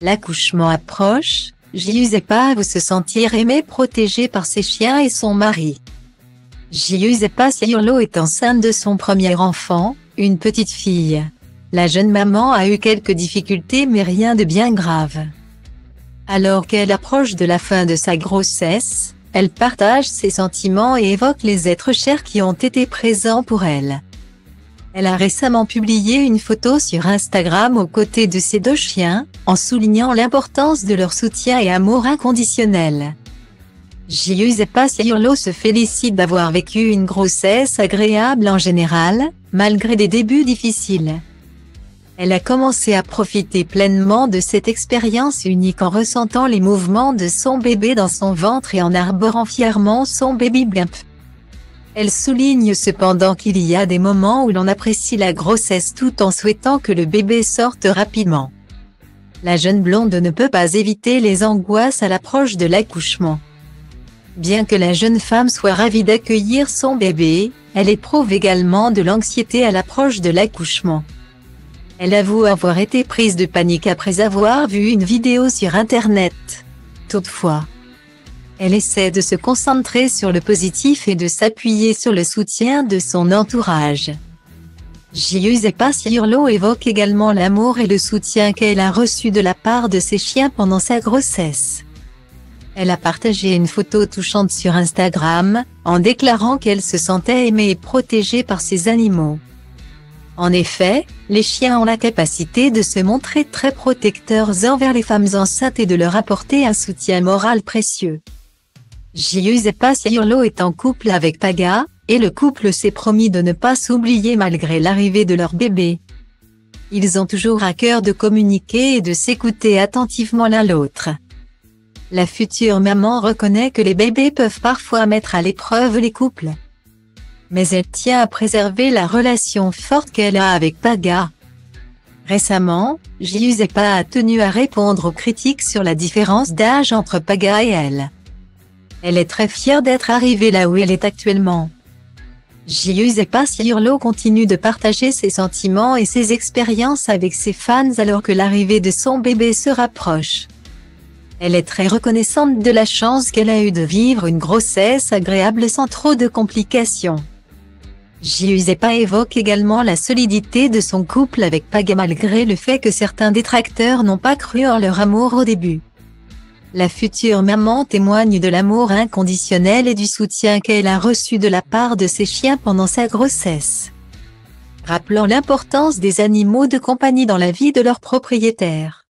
L'accouchement approche, Giuseppa veut se sentir aimée, protégée par ses chiens et son mari. Giuseppa Ciurlo est enceinte de son premier enfant, une petite fille. La jeune maman a eu quelques difficultés mais rien de bien grave. Alors qu'elle approche de la fin de sa grossesse, elle partage ses sentiments et évoque les êtres chers qui ont été présents pour elle. Elle a récemment publié une photo sur Instagram aux côtés de ses 2 chiens, en soulignant l'importance de leur soutien et amour inconditionnel. Giuseppa Ciurlo se félicite d'avoir vécu une grossesse agréable en général, malgré des débuts difficiles. Elle a commencé à profiter pleinement de cette expérience unique en ressentant les mouvements de son bébé dans son ventre et en arborant fièrement son baby bump. Elle souligne cependant qu'il y a des moments où l'on apprécie la grossesse tout en souhaitant que le bébé sorte rapidement. La jeune blonde ne peut pas éviter les angoisses à l'approche de l'accouchement. Bien que la jeune femme soit ravie d'accueillir son bébé, elle éprouve également de l'anxiété à l'approche de l'accouchement. Elle avoue avoir été prise de panique après avoir vu une vidéo sur Internet. Toutefois, elle essaie de se concentrer sur le positif et de s'appuyer sur le soutien de son entourage. Giuseppa Ciurlo évoque également l'amour et le soutien qu'elle a reçu de la part de ses chiens pendant sa grossesse. Elle a partagé une photo touchante sur Instagram, en déclarant qu'elle se sentait aimée et protégée par ses animaux. En effet, les chiens ont la capacité de se montrer très protecteurs envers les femmes enceintes et de leur apporter un soutien moral précieux. Giuseppa Ciurlo est en couple avec Paga, et le couple s'est promis de ne pas s'oublier malgré l'arrivée de leur bébé. Ils ont toujours à cœur de communiquer et de s'écouter attentivement l'un l'autre. La future maman reconnaît que les bébés peuvent parfois mettre à l'épreuve les couples. Mais elle tient à préserver la relation forte qu'elle a avec Paga. Récemment, Giuseppa a tenu à répondre aux critiques sur la différence d'âge entre Paga et elle. Elle est très fière d'être arrivée là où elle est actuellement. Giuseppa Ciurlo continue de partager ses sentiments et ses expériences avec ses fans alors que l'arrivée de son bébé se rapproche. Elle est très reconnaissante de la chance qu'elle a eue de vivre une grossesse agréable sans trop de complications. Giuseppa évoque également la solidité de son couple avec Paga malgré le fait que certains détracteurs n'ont pas cru en leur amour au début. La future maman témoigne de l'amour inconditionnel et du soutien qu'elle a reçu de la part de ses chiens pendant sa grossesse, rappelant l'importance des animaux de compagnie dans la vie de leur propriétaire.